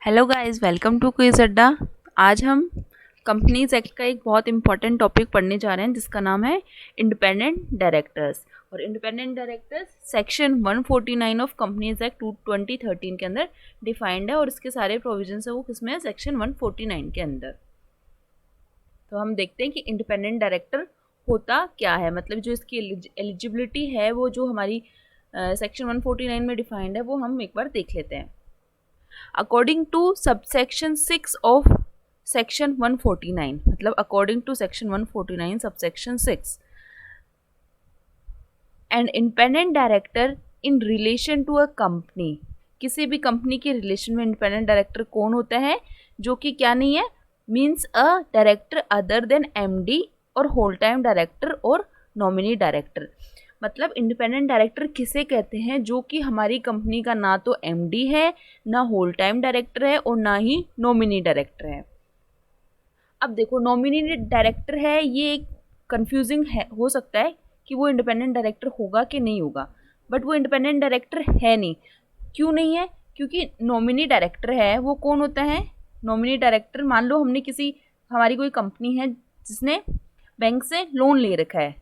Hello guys, welcome to quiz अड्डा। आज हम कंपनीज एक्ट का एक बहुत इंपॉर्टेंट टॉपिक पढ़ने जा रहे हैं जिसका नाम है इंडिपेंडेंट डायरेक्टर्स। और independent directors section 149 of companies act 2013 के अंदर डिफाइंड है और इसके सारे प्रोविजंस है वो किसमें है, सेक्शन 149 के अंदर। तो हम देखते हैं कि इंडिपेंडेंट डायरेक्टर होता क्या है, मतलब जो इसकी एलिजिबिलिटी है वो जो हमारी सेक्शन 149 में डिफाइंड है वो हम एक बार देख लेते हैं। According to subsection 6 of section 149, मतलब according to section 149 subsection 6, an independent director in relation to a company, किसी भी कंपनी के रिलेशन में इंडिपेंडेंट डायरेक्टर कौन होता है, जो कि क्या नहीं है, means a director other than MD और होल टाइम डायरेक्टर और नॉमिनी डायरेक्टर। मतलब इंडिपेंडेंट डायरेक्टर किसे कहते हैं, जो कि हमारी कंपनी का ना तो एमडी है, ना होल टाइम डायरेक्टर है और ना ही नॉमिनी डायरेक्टर है। अब देखो, नॉमिनी डायरेक्टर है ये एक कंफ्यूजिंग है, हो सकता है कि वो इंडिपेंडेंट डायरेक्टर होगा कि नहीं होगा, बट वो इंडिपेंडेंट डायरेक्टर है नहीं। क्यों नहीं है? क्योंकि नॉमिनी डायरेक्टर है वो कौन होता है, नॉमिनी डायरेक्टर, मान लो हमारी कोई कंपनी है जिसने बैंक से लोन ले रखा है,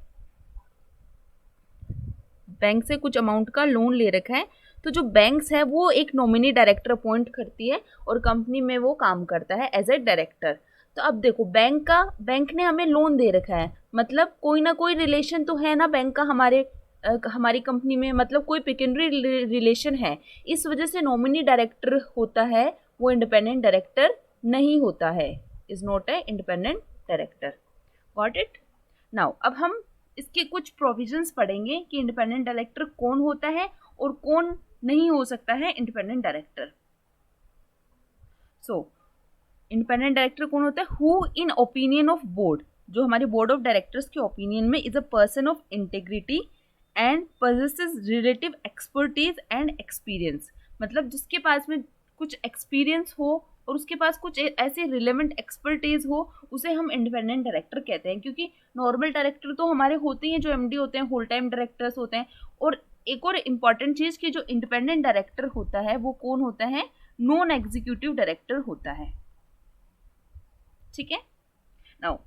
बैंक से कुछ अमाउंट का लोन ले रखा है, तो जो बैंक्स है वो एक नॉमिनी डायरेक्टर अपॉइंट करती है और कंपनी में वो काम करता है एज ए डायरेक्टर। तो अब देखो, बैंक ने हमें लोन दे रखा है, मतलब कोई ना कोई रिलेशन तो है ना बैंक का हमारी कंपनी में, मतलब कोई पेक्यूनियरी रिलेशन है। इस वजह से नॉमिनी डायरेक्टर होता है, वो इंडिपेंडेंट डायरेक्टर नहीं होता है, is not a independent director. Got it? Now अब हम इसके कुछ प्रोविजंस पढ़ेंगे कि इंडिपेंडेंट डायरेक्टर कौन होता है और कौन नहीं हो सकता है इंडिपेंडेंट डायरेक्टर। सो इंडिपेंडेंट डायरेक्टर कौन होता है? Who in opinion of board, जो हमारे बोर्ड ऑफ डायरेक्टर्स के ओपिनियन में, is a person of integrity and possesses relative expertise and experience. मतलब जिसके पास में कुछ एक्सपीरियंस हो और उसके पास कुछ ऐसे रिलेवेंट एक्सपर्टीज हो, उसे हम इंडिपेंडेंट डायरेक्टर कहते हैं। क्योंकि नॉर्मल डायरेक्टर तो हमारे होते हैं जो एमडी होते हैं, होल टाइम डायरेक्टर्स होते हैं। और एक और इम्पॉर्टेंट चीज कि जो इंडिपेंडेंट डायरेक्टर होता है वो कौन होता है, नॉन एग्जीक्यूटिव डायरेक्टर होता है। ठीक है। Now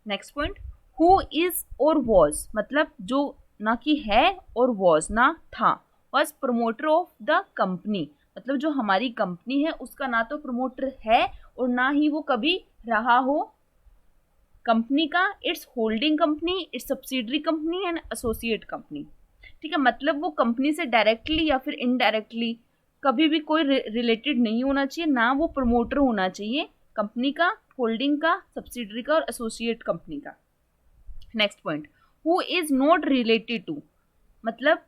next point, who is और वॉज, मतलब जो ना कि है और वॉज ना था, was promoter of the company, मतलब जो हमारी कंपनी है उसका ना तो प्रमोटर है और ना ही वो कभी रहा हो कंपनी का, it's holding company, it's subsidiary company and associate company. ठीक है, मतलब वो कंपनी से डायरेक्टली या फिर इनडायरेक्टली कभी भी कोई रिलेटेड नहीं होना चाहिए, ना वो प्रमोटर होना चाहिए कंपनी का, होल्डिंग का, सब्सिडरी का और एसोसिएट कंपनी का। Next point, who is not related to, मतलब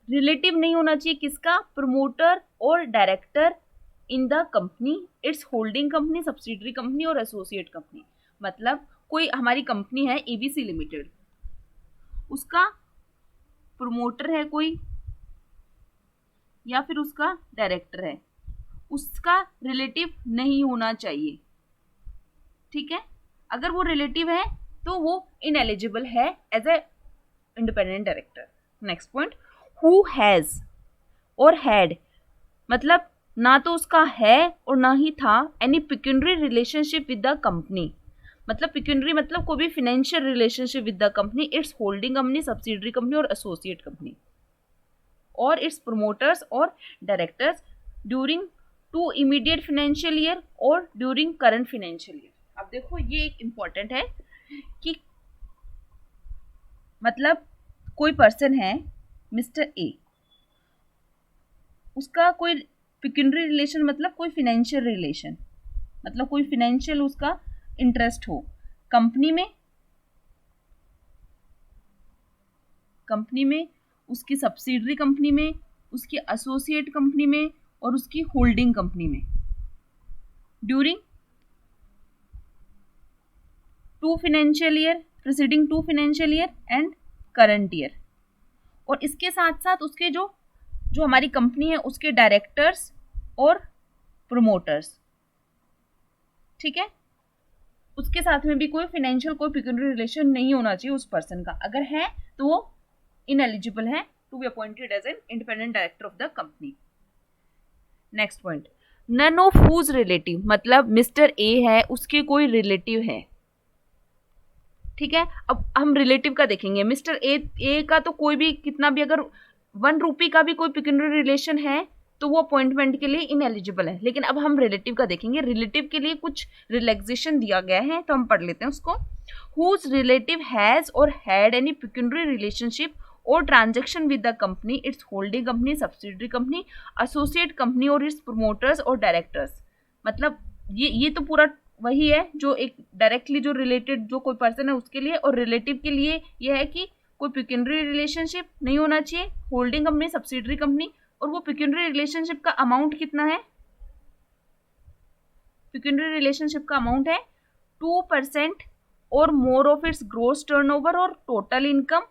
रिलेटिव नहीं होना चाहिए किसका, प्रमोटर और director in the company, its holding company, subsidiary company और एसोसिएट कंपनी। मतलब कोई हमारी कंपनी है एबीसी लिमिटेड, उसका प्रमोटर है कोई या फिर उसका डायरेक्टर है, उसका रिलेटिव नहीं होना चाहिए। ठीक है, अगर वो रिलेटिव है तो वो इनएलिजिबल है as a independent director. Next point, who has और हैड, मतलब ना तो उसका है और ना ही था any pecuniary relationship with the company, मतलब पेक्यूनियरी मतलब कोई भी financial relationship with the company, its holding company, subsidiary company और एसोसिएट कंपनी और इट्स प्रोमोटर्स और directors during two immediate financial year और ड्यूरिंग करंट फाइनेंशियल ईयर। अब देखो, ये एक इंपॉर्टेंट है कि मतलब कोई पर्सन है मिस्टर ए, उसका कोई पेक्यूनियरी रिलेशन मतलब कोई फाइनेंशियल रिलेशन, मतलब कोई फाइनेंशियल उसका इंटरेस्ट हो कंपनी में, उसकी सब्सिडरी कंपनी में, उसकी एसोसिएट कंपनी में और उसकी होल्डिंग कंपनी में during 2 financial year, preceding 2 financial year and current year. और इसके साथ साथ उसके जो हमारी कंपनी है उसके डायरेक्टर्स और प्रोमोटर्स। ठीक है, उसके साथ में भी कोई फाइनेंशियल कोई पेक्यूनियरी रिलेशन नहीं होना चाहिए उस पर्सन का, अगर है तो वो इनएलिजिबल है to be appointed as an independent director of the company. Next point, none of whose relative, मतलब मिस्टर ए है उसके कोई रिलेटिव है, ठीक है। अब हम रिलेटिव का देखेंगे, मिस्टर ए का तो कोई भी कितना भी अगर 1 रुपी का भी कोई पिक्यूलियर रिलेशन है तो वो अपॉइंटमेंट के लिए इनएलिजिबल है। लेकिन अब हम रिलेटिव का देखेंगे, रिलेटिव के लिए कुछ रिलैक्सेशन दिया गया है तो हम पढ़ लेते हैं उसको। हुज रिलेटिव हैज और हैड एनी पिक्यूलियर रिलेशनशिप और transaction with the company, its holding company, subsidiary company, associate company और इट्स प्रमोटर्स और डायरेक्टर्स। मतलब ये तो पूरा वही है जो एक डायरेक्टली जो रिलेटेड जो कोई पर्सन है उसके लिए, और रिलेटिव के लिए ये है कि कोई पिक्यूलियर रिलेशनशिप नहीं होना चाहिए, होल्डिंग कंपनी, सब्सिडरी कंपनी, और वो पिक्यूलियर रिलेशनशिप का अमाउंट कितना है, पिक्यूलियर रिलेशनशिप का अमाउंट है 2% और more of its gross turnover और टोटल इनकम,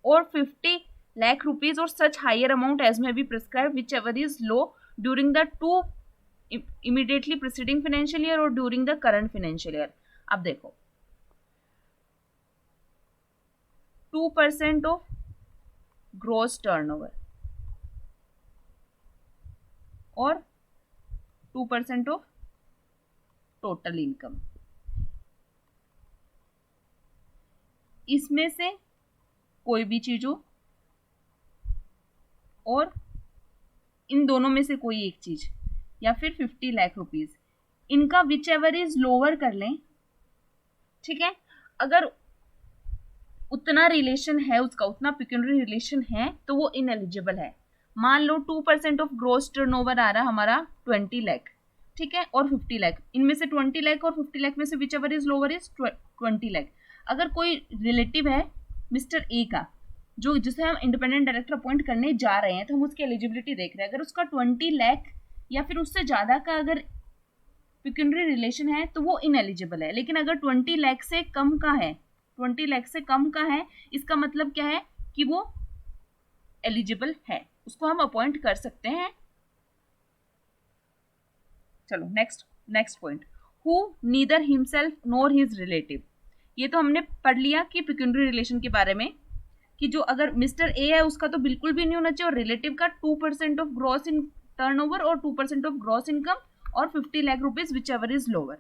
और 50 लाख रुपीज और such higher amount as may be prescribe whichever is low during the 2 immediately preceding financial year और during the current financial year। अब देखो 2% of gross turnover और 2% of total income, इसमें से कोई भी चीज हो और इन दोनों में से कोई एक चीज या फिर 50 लाख रुपीज, इनका विच एवर इज लोअर कर लें, ठीक है। अगर उतना रिलेशन है उसका, उतना पिक्यूलियर रिलेशन है तो वो इनएलिजिबल है। मान लो 2% ऑफ ग्रोस टर्नओवर आ रहा हमारा 20 लाख, ठीक है, और 50 लाख, इनमें से 20 लाख और 50 लाख में से which ever is lower is 20 lakh. अगर कोई रिलेटिव है मिस्टर ए का जो जिसे हम इंडिपेंडेंट डायरेक्टर अपॉइंट करने जा रहे हैं तो हम उसकी एलिजिबिलिटी देख रहे हैं। अगर उसका 20 लाख या फिर उससे ज़्यादा का अगर पिक्यूलियर रिलेशन है तो वो इनएलिजिबल है। लेकिन अगर 20 लाख से कम का है, 20 लाख से कम का है, इसका मतलब क्या है कि वो एलिजिबल है, उसको हम अपॉइंट कर सकते हैं। चलो next point, who neither himself nor his relative. ये तो हमने पढ़ लिया कि पिक्यूलियर रिलेशन के बारे में, कि जो अगर मिस्टर ए है उसका तो बिल्कुल भी नहीं होना चाहिए, और रिलेटिव का 2% ऑफ ग्रॉस इन टर्नओवर और 2% ऑफ ग्रॉस इनकम और 50 lakh rupees which ever is lower.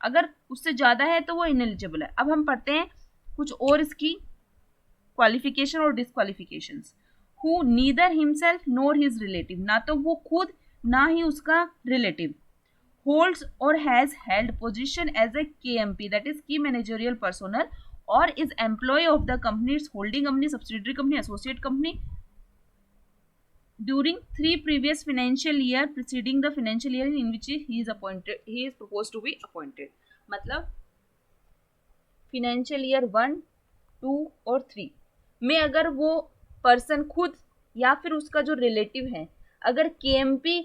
अगर उससे ज्यादा है तो वो इनएलिजिबल है। अब हम पढ़ते हैं कुछ और इसकी क्वालिफिकेशन और disqualifications. Who neither himself nor his relative, ना तो वो खुद ना ही उसका रिलेटिव, होल्ड्स और has held position as a KMP that is key managerial personnel और is employ of the company, its holding company, subsidiary company, associate company during 3 previous financial year preceding the financial year in which he is proposed to be appointed। मतलब financial year 1, 2 और 3 में अगर वो person खुद या फिर उसका जो रिलेटिव है अगर KMP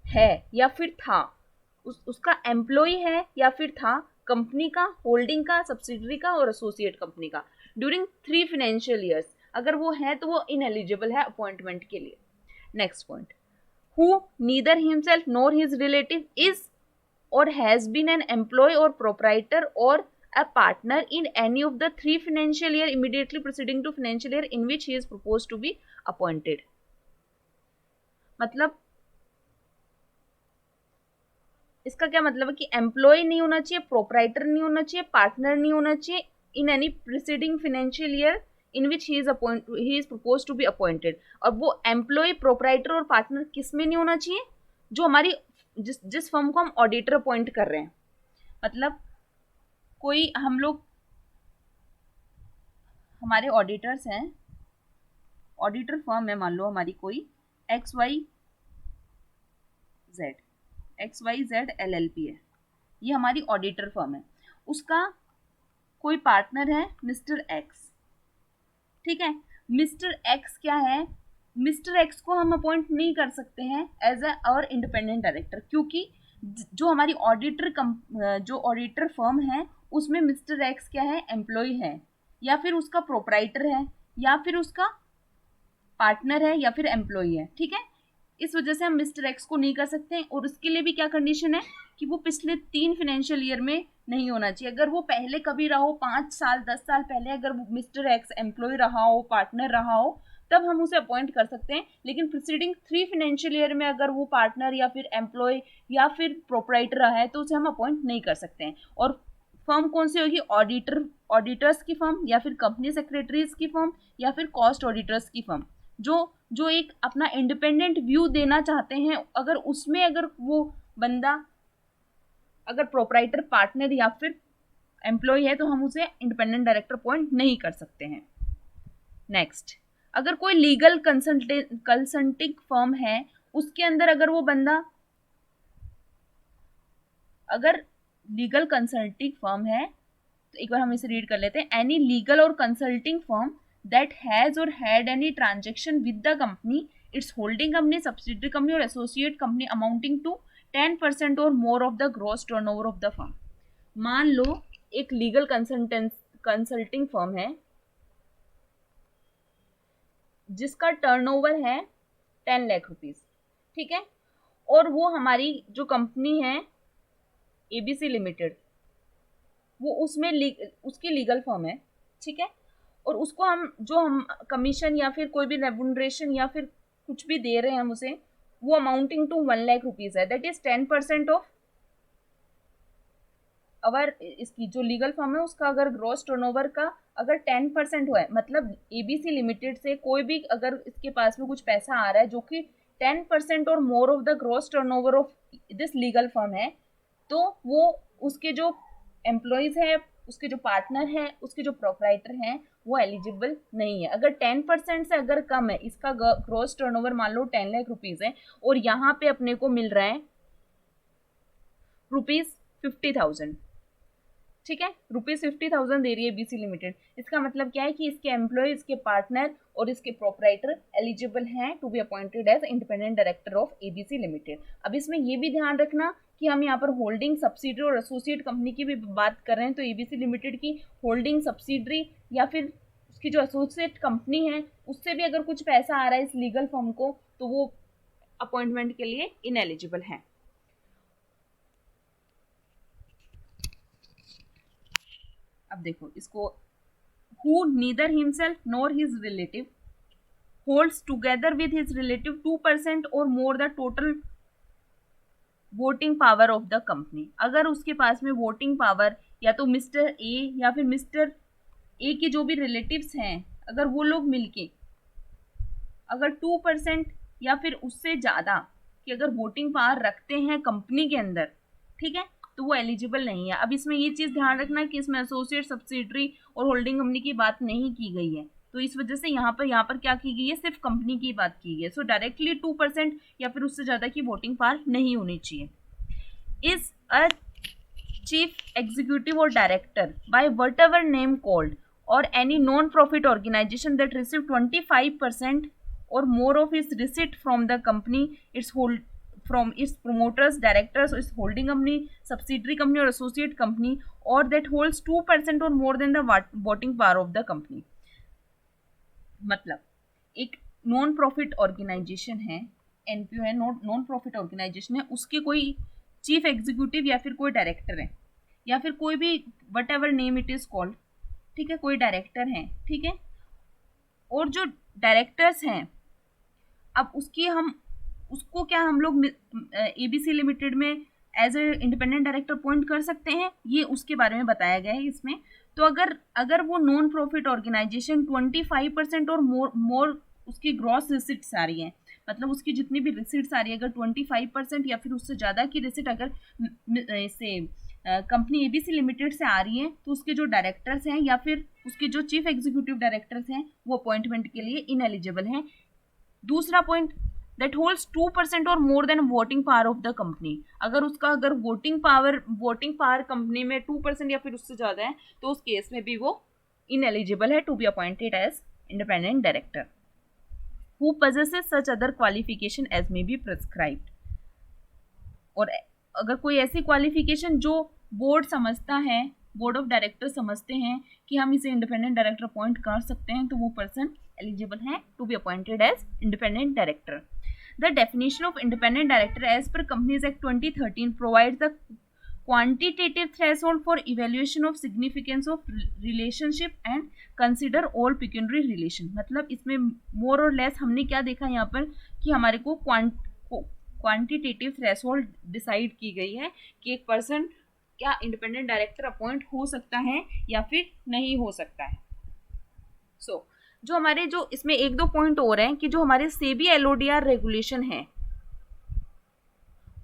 है या फिर था, उसका एम्प्लॉय है या फिर था कंपनी का, होल्डिंग का, सब्सिडरी का और एसोसिएट कंपनी का ड्यूरिंग 3 फाइनेंशियल ईयर्स, अगर वो है तो वो इनएलिजिबल है अपॉइंटमेंट के लिए। Next point, who neither himself nor his relative is और हैज बीन एन एम्प्लॉय और प्रोप्राइटर और a partner in any of the 3 financial year immediately preceding to financial year in which he is proposed to be appointed। मतलब इसका क्या मतलब है कि employ नहीं होना चाहिए, प्रोप्राइटर नहीं होना चाहिए, पार्टनर नहीं होना चाहिए in any preceding financial year in which he is propose to be appointed. और वो एम्प्लॉय, प्रोप्राइटर और पार्टनर किस में नहीं होना चाहिए, जो हमारी जिस फर्म को हम ऑडिटर अपॉइंट कर रहे हैं। मतलब कोई हम लोग हमारे ऑडिटर्स हैं, ऑडिटर फर्म है, मान लो हमारी कोई XYZ LLP है, ये हमारी ऑडिटर फर्म है, उसका कोई पार्टनर है मिस्टर एक्स, ठीक है। मिस्टर एक्स क्या है, मिस्टर एक्स को हम अपॉइंट नहीं कर सकते हैं एज अ और इंडिपेंडेंट डायरेक्टर, क्योंकि जो हमारी जो ऑडिटर फर्म है उसमें मिस्टर एक्स क्या है, एम्प्लॉय है या फिर उसका प्रोप्राइटर है या फिर उसका पार्टनर है या फिर एम्प्लॉय है, ठीक है। इस वजह से हम मिस्टर एक्स को नहीं कर सकते हैं। और उसके लिए भी क्या कंडीशन है कि वो पिछले 3 फाइनेंशियल ईयर में नहीं होना चाहिए। अगर वो पहले कभी रहा हो, 5 साल 10 साल पहले अगर मिस्टर एक्स एम्प्लॉय रहा हो, पार्टनर रहा हो, तब हम उसे अपॉइंट कर सकते हैं। लेकिन प्रीसीडिंग 3 फाइनेंशियल ईयर में अगर वो पार्टनर या फिर एम्प्लॉय या फिर प्रोपराइटर रहा है तो उसे हम अपॉइंट नहीं कर सकते हैं। और फर्म कौन सी होगी? ऑडिटर्स की फर्म, या फिर कंपनी सेक्रेटरीज की फर्म, या फिर कॉस्ट ऑडिटर्स की फर्म, जो एक अपना इंडिपेंडेंट व्यू देना चाहते हैं। अगर उसमें अगर वो बंदा अगर प्रोपराइटर, पार्टनर या फिर एम्प्लॉय है तो हम उसे इंडिपेंडेंट डायरेक्टर अपॉइंट नहीं कर सकते हैं। नेक्स्ट, अगर कोई लीगल कंसल्टिंग फर्म है, उसके अंदर अगर वो बंदा अगर लीगल कंसल्टिंग फर्म है तो एक बार हम इसे रीड कर लेते हैं। एनी लीगल और कंसल्टिंग फर्म दैट हैज और had any transaction with the company, its holding company, subsidiary company और एसोसिएट कंपनी अमाउंटिंग टू 10% और more of the gross turnover of the firm. मान लो एक लीगल कंसल्टिंग फर्म है जिसका turnover है 10 lakh rupees, ठीक है, और वो हमारी जो कंपनी है एबीसी लिमिटेड, वो उसमें उसकी लीगल फर्म है, ठीक है, और उसको हम कमीशन या फिर कोई भी रेम्यूनरेशन या फिर कुछ भी दे रहे हैं हम उसे, वो अमाउंटिंग टू 1 लाख रुपीज है। दैट इज 10% ऑफ अवर, इसकी जो लीगल फर्म है उसका अगर ग्रॉस टर्नओवर का अगर 10% हुआ है, मतलब एबीसी लिमिटेड से कोई भी अगर इसके पास में कुछ पैसा आ रहा है जो कि 10% और more of the gross turnover of this legal firm है, तो वो उसके जो एम्प्लॉयज है, उसके जो पार्टनर है, उसके जो प्रोपराइटर हैं, वो एलिजिबल नहीं है। अगर 10% से अगर कम है, इसका ग्रॉस टर्नओवर मान लो 10 लाख रुपीज है और यहाँ पे अपने को मिल रहा है ₹50,000, ठीक है, ₹50,000 दे रही है बीसी लिमिटेड। इसका मतलब क्या है कि इसके एम्प्लॉय, इसके पार्टनर और इसके प्रोपराइटर एलिजिबल हैं to be appointed as independent director of ABC limited. अब इसमें ये भी ध्यान रखना कि हम यहाँ पर होल्डिंग, सब्सिडरी और एसोसिएट कंपनी की भी बात कर रहे हैं, तो एबीसी लिमिटेड की होल्डिंग, सब्सिडरी या फिर उसकी जो एसोसिएट कंपनी है उससे भी अगर कुछ पैसा आ रहा है इस लीगल फर्म को तो वो अपॉइंटमेंट के लिए इनएलिजिबल है। अब देखो इसको, who neither himself nor his relative holds together with his relative 2% or more the total voting power of the company. अगर उसके पास में वोटिंग पावर या तो मिस्टर ए या फिर मिस्टर ए के जो भी रिलेटिव्स हैं, अगर वो लोग मिलके अगर 2% या फिर उससे ज़्यादा कि अगर वोटिंग पावर रखते हैं कंपनी के अंदर, ठीक है, तो वो एलिजिबल नहीं है। अब इसमें ये चीज़ ध्यान रखना कि इसमें एसोसिएट, सब्सिडरी और होल्डिंग कंपनी की बात नहीं की गई है, तो इस वजह से यहाँ पर क्या की गई है, सिर्फ कंपनी की बात की गई है। सो डायरेक्टली 2% या फिर उससे ज़्यादा की वोटिंग पावर नहीं होनी चाहिए। इज अ चीफ एग्जीक्यूटिव और director by whatever name called और any non profit organization that receive 25% or more of its receipt from the company, from its promoters, directors, its holding company, subsidiary company or associate company, or that holds 2% or more than the voting power of the company। मतलब एक non profit organisation है, NPO है, non profit organisation है, उसके कोई chief executive या फिर कोई डायरेक्टर है या फिर कोई भी what ever name it is called, ठीक है, कोई डायरेक्टर है, ठीक है, और जो डायरेक्टर्स हैं, अब उसको क्या हम लोग एबीसी लिमिटेड में as a independent director appoint कर सकते हैं, ये उसके बारे में बताया गया है इसमें। तो अगर वो नॉन प्रॉफिट ऑर्गेनाइजेशन 25% और मोर उसकी ग्रॉस रिसिट्स आ रही है, मतलब उसकी जितनी भी रिसिट्स आ रही है, अगर 25% या फिर उससे ज़्यादा की रिसिट अगर से कंपनी एबीसी लिमिटेड से आ रही है, तो उसके जो डायरेक्टर्स हैं या फिर उसके जो चीफ एग्जीक्यूटिव डायरेक्टर्स हैं वो अपॉइंटमेंट के लिए इनएलिजिबल हैं। दूसरा पॉइंट, दैट होल्ड्स 2% और more than voting power of the company. अगर वोटिंग पावर कंपनी में 2% या फिर उससे ज़्यादा है तो उस केस में भी वो इनएलिजिबल है to be appointed as independent director. Who possesses such other qualification as may be prescribed। और अगर कोई ऐसी क्वालिफिकेशन जो बोर्ड समझता है, बोर्ड ऑफ डायरेक्टर समझते हैं कि हम इसे इंडिपेंडेंट डायरेक्टर अपॉइंट कर सकते हैं, तो वो पर्सन एलिजिबल है to be appointed as independent director. The definition of independent director as per companies act 2013 provides the quantitative threshold for evaluation of significance of relationship and consider all pecuniary relation. मतलब इसमें more or less हमने क्या देखा यहाँ पर कि हमारे को क्वांटिटेटिव थ्रेशोल्ड डिसाइड की गई है कि एक पर्सन क्या इंडिपेंडेंट डायरेक्टर अपॉइंट हो सकता है या फिर नहीं हो सकता है. सो जो हमारे जो इसमें एक दो पॉइंट और हैं कि जो हमारे सेबी एलओडीआर रेगुलेशन है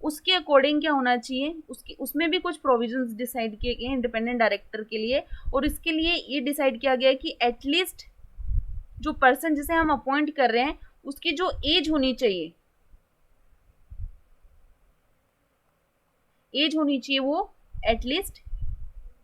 उसके अकॉर्डिंग क्या होना चाहिए, उसमें भी कुछ प्रोविजंस डिसाइड किए गए हैं इंडिपेंडेंट डायरेक्टर के लिए. और इसके लिए ये डिसाइड किया गया है कि एटलीस्ट जो पर्सन जिसे हम अपॉइंट कर रहे हैं उसकी जो एज होनी चाहिए, वो एटलीस्ट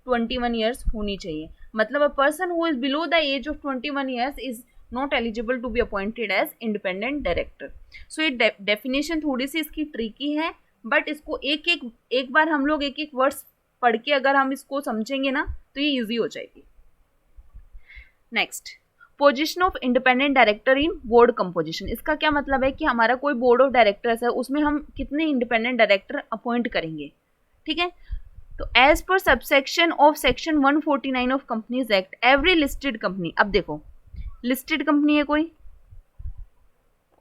21 ईयर्स होनी चाहिए. मतलब a person who is below the age of 21 years is not eligible to be appointed as independent director. So ये डेफिनेशन थोड़ी सी इसकी ट्रिकी है, बट इसको एक बार हम लोग एक वर्ड्स पढ़ के अगर हम इसको समझेंगे ना तो ये इजी हो जाएगी. Next, position of independent director in board composition. इसका क्या मतलब है कि हमारा कोई बोर्ड ऑफ डायरेक्टर्स है, उसमें हम कितने इंडिपेंडेंट डायरेक्टर अपॉइंट करेंगे. ठीक है, तो as per subsection of section 149 of companies act every listed company. अब देखो, लिस्टेड कंपनी है कोई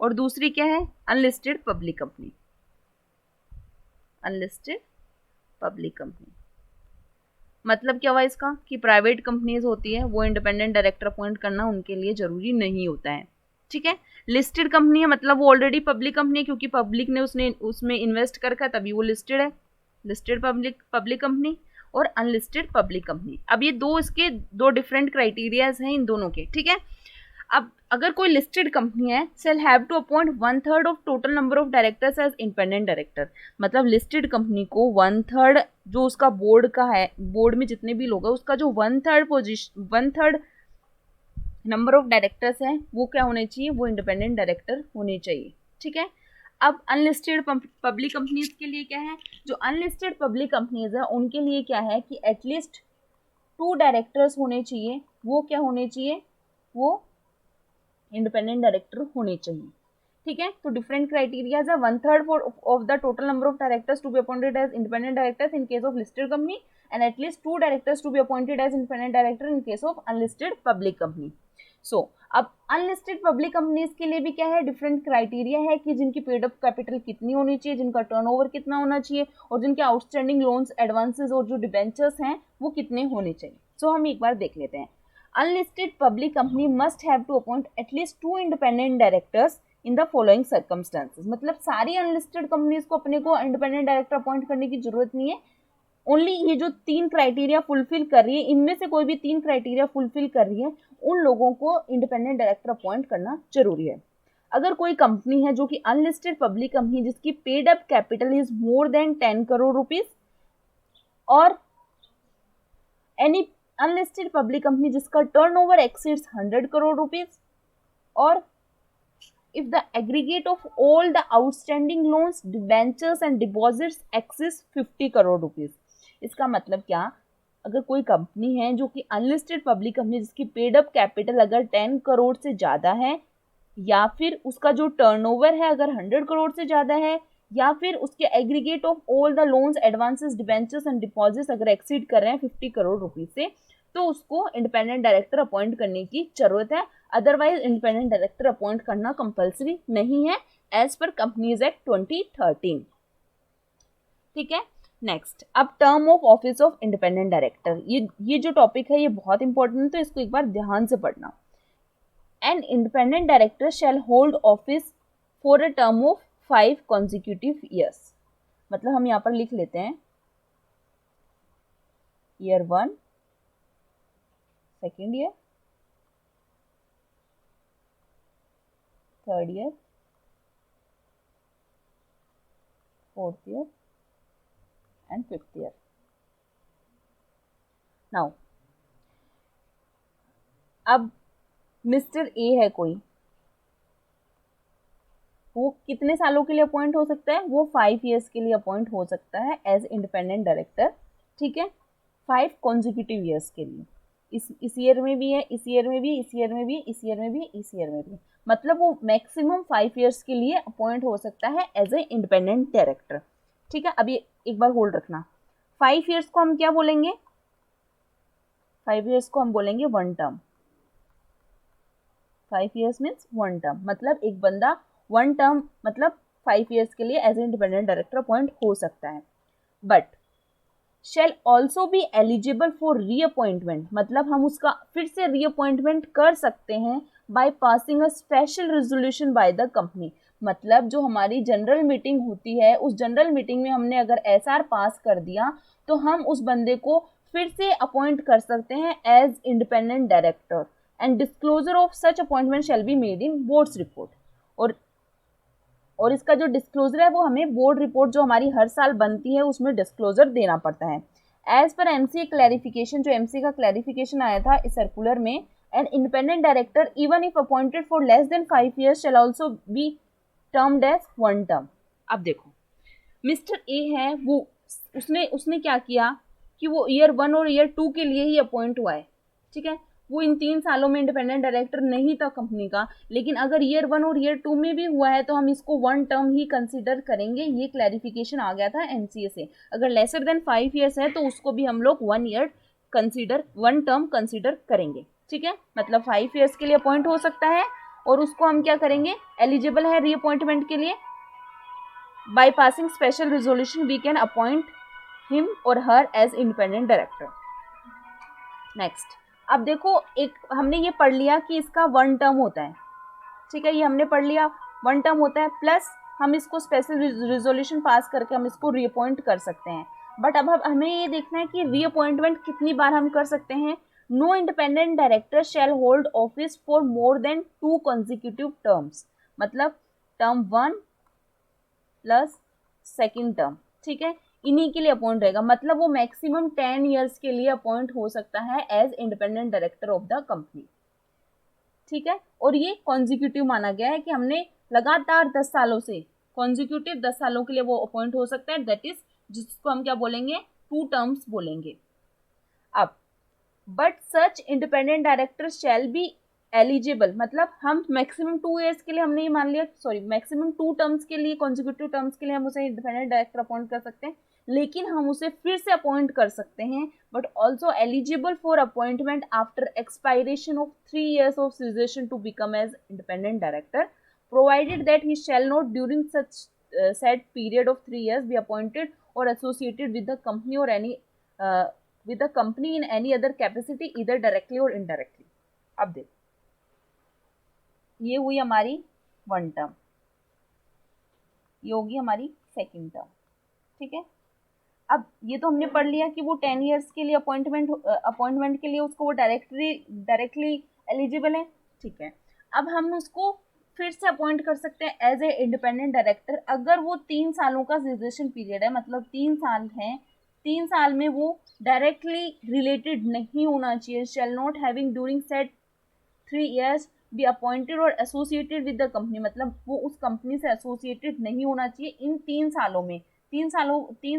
और दूसरी क्या है, unlisted public company. Unlisted public company मतलब क्या हुआ इसका कि प्राइवेट कंपनीज होती है वो इंडिपेंडेंट डायरेक्टर अपॉइंट करना उनके लिए जरूरी नहीं होता है. ठीक है, लिस्टेड कंपनी है मतलब वो ऑलरेडी पब्लिक कंपनी है, क्योंकि पब्लिक ने उसमें इन्वेस्ट कर रखा तभी वो लिस्टेड है. लिस्टेड पब्लिक कंपनी और अनलिस्टेड पब्लिक कंपनी. अब ये इसके दो डिफरेंट क्राइटेरियाज हैं इन दोनों के. ठीक है, अब अगर कोई लिस्टेड कंपनी है shall have to appoint 1/3 of total number of directors as independent director. मतलब लिस्टेड कंपनी को 1/3 जो उसका बोर्ड का है, बोर्ड में जितने भी लोग हैं उसका जो 1/3 नंबर ऑफ डायरेक्टर्स हैं वो क्या होने चाहिए, वो इंडिपेंडेंट डायरेक्टर होने चाहिए. ठीक है, अब अनलिस्टेड पब्लिक कंपनीज के लिए क्या है, जो अनलिस्टेड पब्लिक कंपनीज है उनके लिए क्या है कि एटलीस्ट 2 डायरेक्टर्स होने चाहिए. वो क्या होने चाहिए, वो इंडिपेंडेंट डायरेक्टर होने चाहिए. ठीक है, तो डिफरेंट क्राइटेरियाज है. 1/3 of the total number of directors to be appointed as independent directors in case of listed company and at least 2 directors to be appointed as independent director in case of unlisted public company. So अब unlisted public companies के लिए भी क्या है, different criteria है कि जिनकी paid up capital कितनी होनी चाहिए, जिनका टर्नओवर कितना होना चाहिए और जिनके आउटस्टैंडिंग लोन्स, एडवांसेस और जो डिबेंचर्स हैं वो कितने होने चाहिए. सो हम एक बार देख लेते हैं. Unlisted public company must have to appoint at least 2 independent directors in the following circumstances. मतलब सारी अनलिस्टेड कंपनीज को अपने को इंडिपेंडेंट डायरेक्टर अपॉइंट करने की जरूरत नहीं है. ओनली ये जो 3 क्राइटेरिया फुलफिल कर रही है, इनमें से कोई भी 3 क्राइटेरिया फुलफिल कर रही है, उन लोगों को इंडिपेंडेंट डायरेक्टर अपॉइंट करना जरूरी है. अगर कोई कंपनी है जो कि अनलिस्टेड पब्लिक कंपनी जिसकी paid up capital is more than 10 crore rupees और एनी अनलिस्टेड पब्लिक कंपनी जिसका टर्नओवर एक्सीड्स 100 करोड़ रुपीज और if the aggregate of all the outstanding loans, debentures and deposits exceeds 50 crore rupees. इसका मतलब क्या, अगर कोई कंपनी है जो कि अनलिस्टेड पब्लिक कंपनी जिसकी पेड अप कैपिटल अगर 10 करोड़ से ज़्यादा है या फिर उसका जो टर्नओवर है अगर 100 करोड़ से ज़्यादा है या फिर उसके aggregate of all the loans, advances, debentures and deposits अगर एक्सीड कर रहे हैं 50 करोड़ रुपीज से, तो उसको इंडिपेंडेंट डायरेक्टर अपॉइंट करने की जरूरत है. अदरवाइज इंडिपेंडेंट डायरेक्टर अपॉइंट करना कंपलसरी नहीं है एज पर कंपनीज एक्ट 2013. ठीक है, नेक्स्ट, अब term of office of independent director. ये जो टॉपिक है ये बहुत इंपॉर्टेंट है, तो इसको एक बार ध्यान से पढ़ना. N independent director shall hold office for a term of 5 consecutive years. मतलब हम यहाँ पर लिख लेते हैं year 1, second year, third year, fourth year and fifth year. Now अब मिस्टर ए है कोई, वो कितने सालों के लिए अपॉइंट हो सकता है, वो 5 ईयर्स के लिए अपॉइंट हो सकता है एज इंडिपेंडेंट डायरेक्टर. ठीक है, 5 consecutive ईयर्स के लिए. इस ईयर में भी है, इस ईयर में भी, इस ईयर में भी, इस ईयर में भी, इस ईयर में भी. मतलब वो मैक्सिमम 5 ईयर्स के लिए अपॉइंट हो सकता है एज ए इंडिपेंडेंट डायरेक्टर. ठीक है, अभी एक बार होल्ड रखना. 5 ईयर्स को हम क्या बोलेंगे, 5 ईयर्स को हम बोलेंगे 1 टर्म। 5 ईयर्स मीन्स 1 टर्म, मतलब एक बंदा 1 टर्म मतलब 5 ईयर्स के लिए as a independent director appoint हो सकता है। But shall also be eligible for reappointment, मतलब हम उसका फिर से रीअपॉइंटमेंट कर सकते हैं by passing a special resolution by the company. मतलब जो हमारी जनरल मीटिंग होती है, उस जनरल मीटिंग में हमने अगर एसआर पास कर दिया तो हम उस बंदे को फिर से अपॉइंट कर सकते हैं as independent director, and disclosure of such appointment shall be made in boards report. और इसका जो डिस्क्लोजर है वो हमें बोर्ड रिपोर्ट जो हमारी हर साल बनती है उसमें डिस्क्लोजर देना पड़ता है। एज पर एमसीए क्लैरिफिकेशन, जो एमसीए का क्लैरिफिकेशन आया था इस सर्कुलर में, an independent director even if appointed for less than 5 years shall also be termed as 1 term. अब देखो मिस्टर ए है, वो उसने क्या किया कि वो ईयर 1 और ईयर 2 के लिए ही अपॉइंट हुआ है, ठीक है। वो इन 3 सालों में इंडिपेंडेंट डायरेक्टर नहीं था कंपनी का, लेकिन अगर ईयर 1 और ईयर 2 में भी हुआ है तो हम इसको 1 टर्म ही कंसीडर करेंगे। ये क्लैरिफिकेशन आ गया था एमसीए से। अगर लेसर देन 5 ईयर्स है तो उसको भी हम लोग 1 टर्म कंसीडर करेंगे, ठीक है। मतलब 5 ईयर्स के लिए अपॉइंट हो सकता है और उसको हम क्या करेंगे, एलिजिबल है रीअपॉइंटमेंट के लिए। By passing special resolution we can appoint him और her as independent director. Next, अब देखो एक हमने ये पढ़ लिया कि इसका 1 टर्म होता है, ठीक है, ये हमने पढ़ लिया 1 टर्म होता है, प्लस हम इसको स्पेशल रिजोल्यूशन पास करके हम इसको रीअपॉइंट कर सकते हैं। बट अब हमें ये देखना है कि रीअपॉइंटमेंट कितनी बार हम कर सकते हैं। No independent director shall hold office for more than 2 consecutive terms, मतलब टर्म 1 प्लस सेकेंड टर्म, ठीक है, इन्हीं के लिए अपॉइंट रहेगा। मतलब वो मैक्सिमम 10 ईयर्स के लिए अपॉइंट हो सकता है as independent director of the company, ठीक है। और ये कॉन्जिक्यूटिव माना गया है कि हमने लगातार 10 सालों से कॉन्जिक्यूटिव 10 सालों के लिए वो अपॉइंट हो सकता है, दैट इज जिसको हम क्या बोलेंगे, 2 टर्म्स बोलेंगे। अब but such independent director shall be eligible, मतलब हम मैक्सिमम 2 ईयर्स के लिए हमने ये मान लिया, सॉरी मैक्सिमम 2 टर्म्स के लिए, कॉन्जिक्यूटिव टर्म्स के लिए हम उसे इंडिपेंडेंट डायरेक्टर अपॉइंट कर सकते हैं, लेकिन हम उसे फिर से अपॉइंट कर सकते हैं, but also eligible for appointment after expiration of 3 years of cessation to become as independent director, provided that he shall not during such set period of 3 years be appointed और एसोसिएटेड विद द कंपनी और any with the company in any other capacity either directly or indirectly। अब देखो ये हुई हमारी 1 term, ये होगी हमारी सेकेंड टर्म, ठीक है। अब ये तो हमने पढ़ लिया कि वो 10 ईयर्स के लिए अपॉइंटमेंट के लिए उसको वो डायरेक्टली एलिजिबल है, ठीक है। अब हम उसको फिर से अपॉइंट कर सकते हैं एज ए इंडिपेंडेंट डायरेक्टर अगर वो 3 सालों का सिजेशन पीरियड है, मतलब 3 साल है, 3 साल में वो डायरेक्टली रिलेटेड नहीं होना चाहिए। Shall not having during set 3 years be appointed और एसोसिएटेड विद द कंपनी, मतलब वो उस कंपनी से एसोसिएटेड नहीं होना चाहिए इन 3 सालों में। 3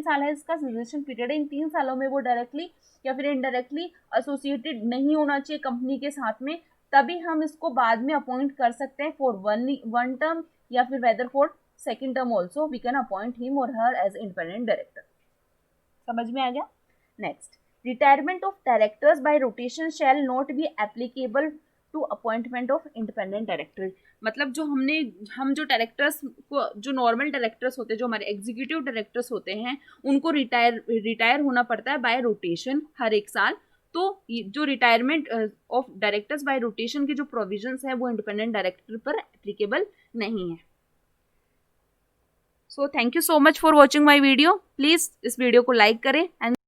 साल है इसका सिजेशन पीरियड है, इन 3 सालों में वो डायरेक्टली या फिर इनडायरेक्टली एसोसिएटेड नहीं होना चाहिए कंपनी के साथ में, तभी हम इसको बाद में अपॉइंट कर सकते हैं फॉर 1 टर्म या फिर whether for second term also we can appoint him और हर एज इंडिपेंडेंट डायरेक्टर। समझ में आ गया। Next, retirement of directors by rotation shall not be applicable to appointment of independent director, मतलब हम जो डायरेक्टर्स को, जो नॉर्मल डायरेक्टर्स होते हैं, जो हमारे एग्जीक्यूटिव डायरेक्टर्स होते हैं, उनको रिटायर होना पड़ता है बाय रोटेशन हर 1 साल। तो जो retirement of directors by rotation के जो प्रोविजंस हैं वो इंडिपेंडेंट डायरेक्टर पर एप्लीकेबल नहीं है। So thank you so much for watching my video. Please इस वीडियो को लाइक करें एंड